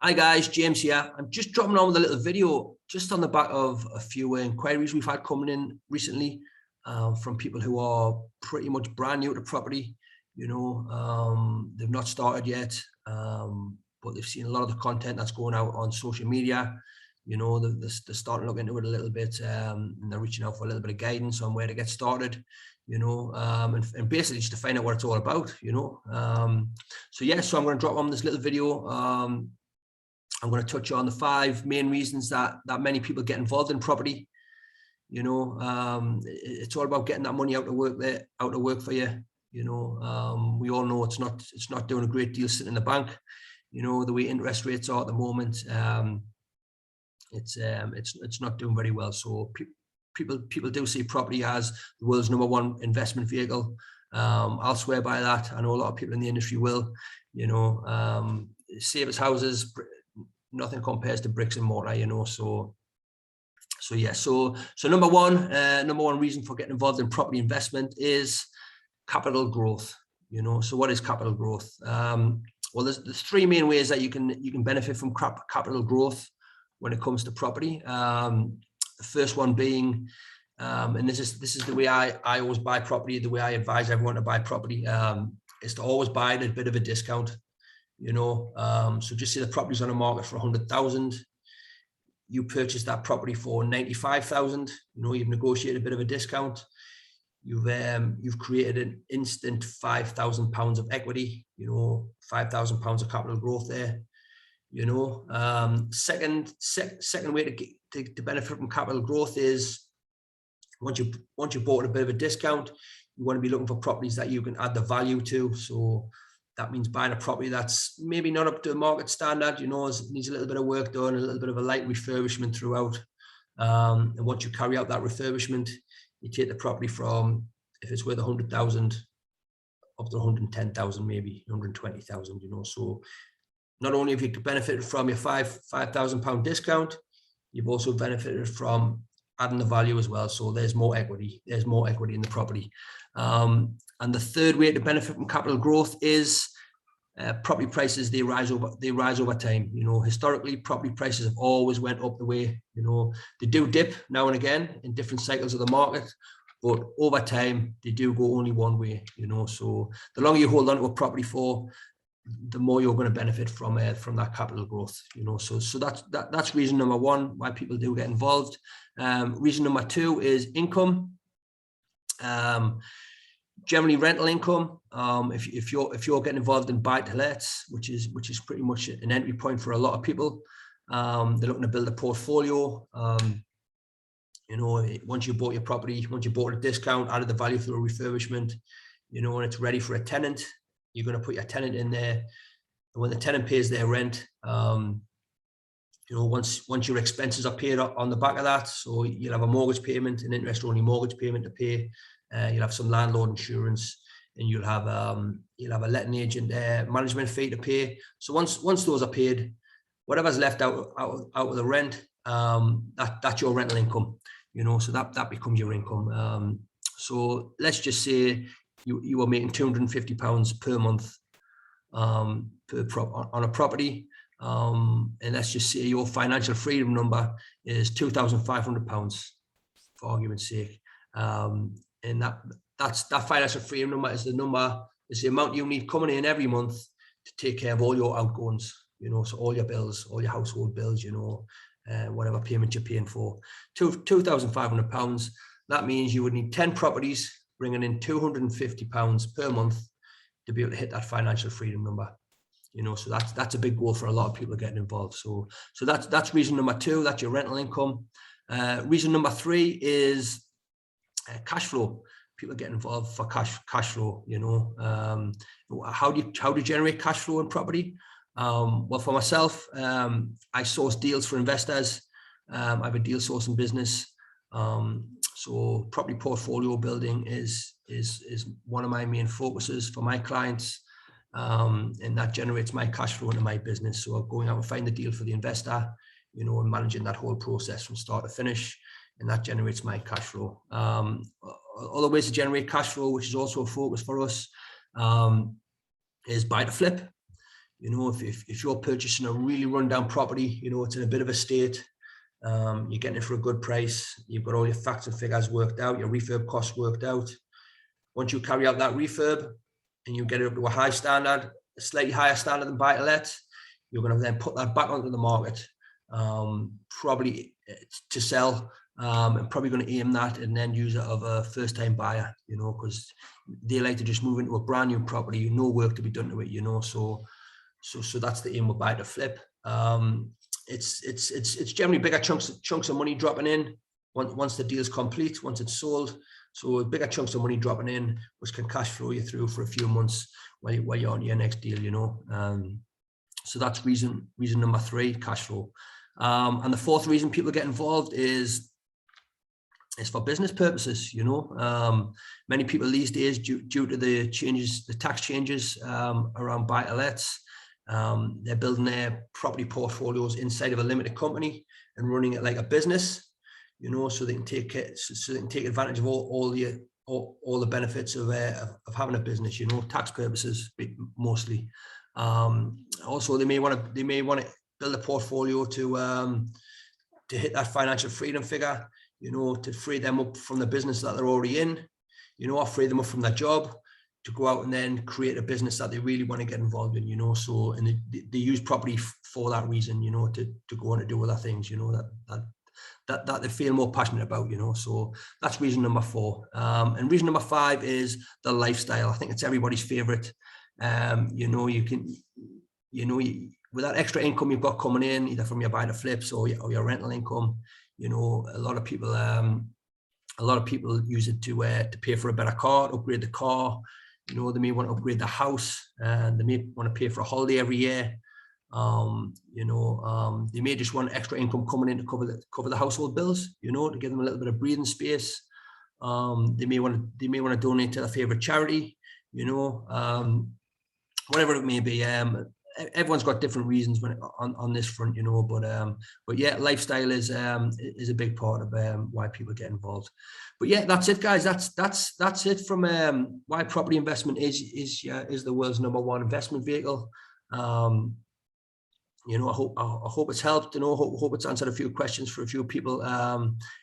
Hi guys, James here. I'm just dropping on with a little video just on the back of a few inquiries we've had coming in recently from people who are pretty much brand new to property. They've not started yet, but they've seen a lot of the content that's going out on social media. They're starting to look into it a little bit, and they're reaching out for a little bit of guidance on where to get started. And basically just to find out what it's all about. So I'm going to drop on this little video. I'm going to touch on the 5 main reasons that many people get involved in property. It's all about getting that money out to work for you. We all know it's not doing a great deal sitting in the bank. The way interest rates are at the moment, it's not doing very well. So people do see property as the world's #1 investment vehicle. I'll swear by that. I know a lot of people in the industry will. Save as houses. Nothing compares to bricks and mortar, So number one reason for getting involved in property investment is capital growth. So what is capital growth? Well, there's 3 main ways that you can benefit from capital growth when it comes to property. The first one being, and this is the way I always buy property, the way I advise everyone to buy property, is to always buy at a bit of a discount. So just say the property's on the market for 100,000. You purchase that property for 95,000. You've negotiated a bit of a discount. You've created an instant £5,000 of equity. £5,000 of capital growth there. Second way to benefit from capital growth is once you bought at a bit of a discount, you want to be looking for properties that you can add the value to. So that means buying a property that's maybe not up to market standard, needs a little bit of work done, a little bit of a light refurbishment throughout. And once you carry out that refurbishment, you take the property from, if it's worth 100,000, up to 110,000, maybe 120,000, So not only have you benefited from your £5,000 discount, you've also benefited from adding the value as well. So there's more equity. There's more equity in the property. And the third way to benefit from capital growth is property prices. They rise over time. Historically, property prices have always went up the way. They do dip now and again in different cycles of the market, but over time they do go only one way. So the longer you hold on to a property for, the more you're going to benefit from that capital growth. So that's reason number 1 why people do get involved. Reason number 2 is income. Generally rental income. If you're getting involved in buy-to-lets, which is pretty much an entry point for a lot of people, they're looking to build a portfolio. Once you bought your property, once you bought a discount, added the value through a refurbishment, and it's ready for a tenant, you're going to put your tenant in there. And when the tenant pays their rent, once your expenses are paid on the back of that, so you'll have a mortgage payment, an interest-only mortgage payment to pay. You'll have some landlord insurance, and you'll have a letting agent management fee to pay. So once those are paid, whatever's left out of the rent, that's your rental income. So that becomes your income. So let's just say you are making £250 per month on a property, and let's just say your financial freedom number is £2,500 for argument's sake. And that financial freedom number is the amount you need coming in every month to take care of all your outgoings, so all your bills, all your household bills, whatever payment you're paying for. £2,500. That means you would need 10 properties bringing in £250 per month to be able to hit that financial freedom number. So that's a big goal for a lot of people getting involved. So that's reason number 2. That's your rental income. Reason number 3 is cash flow. People get involved for cash flow. How do you generate cash flow in property? Well, for myself, I source deals for investors. I have a deal sourcing business. So property portfolio building is one of my main focuses for my clients, and that generates my cash flow into my business. So going out and find the deal for the investor, and managing that whole process from start to finish, and that generates my cash flow. Other ways to generate cash flow, which is also a focus for us, is buy to flip. You know, if you're purchasing a really rundown property, you know, it's in a bit of a state, you're getting it for a good price, you've got all your facts and figures worked out, your refurb costs worked out. Once you carry out that refurb and you get it up to a high standard, a slightly higher standard than buy to let, you're going to then put that back onto the market, probably to sell, and probably going to aim that at an end user of a first-time buyer, you know, because they like to just move into a brand new property, no work to be done to it, you know. So that's the aim with buy to flip. It's generally bigger chunks of money dropping in once the deal's complete, once it's sold. So bigger chunks of money dropping in, which can cash flow you through for a few months while you're on your next deal, you know. So that's reason number 3, cash flow. And the fourth reason people get involved is for business purposes, you know. Many people these days, due to the tax changes around buy-to-lets, they're building their property portfolios inside of a limited company and running it like a business, you know, so they can take advantage of all the benefits of having a business, you know, tax purposes mostly. Also, they may want to build a portfolio to hit that financial freedom figure, you know, to free them up from the business that they're already in, you know, or free them up from their job to go out and then create a business that they really want to get involved in, you know. So, and they use property for that reason, you know, to go on and do other things, you know, that they feel more passionate about, you know. So that's reason number 4. And reason number 5 is the lifestyle. I think it's everybody's favorite. You know, with that extra income you've got coming in, either from your buy to flips or your rental income, you know, a lot of people use it to pay for a better car, upgrade the car. You know, they may want to upgrade the house, and they may want to pay for a holiday every year. You know, they may just want extra income coming in to cover the household bills, you know, to give them a little bit of breathing space. They may want to donate to their favorite charity, you know, whatever it may be. Everyone's got different reasons on this front, you know, but yeah, lifestyle is a big part of why people get involved. But yeah, that's it, guys. That's it from why property investment is the world's #1 investment vehicle. You know, I hope it's helped. You know, hope it's answered a few questions for a few people.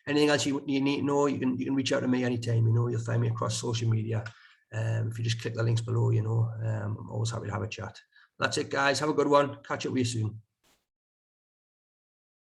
Anything else you need to know, you can reach out to me anytime. You know, you'll find me across social media. If you just click the links below, you know, I'm always happy to have a chat. That's it, guys. Have a good one. Catch up with you soon.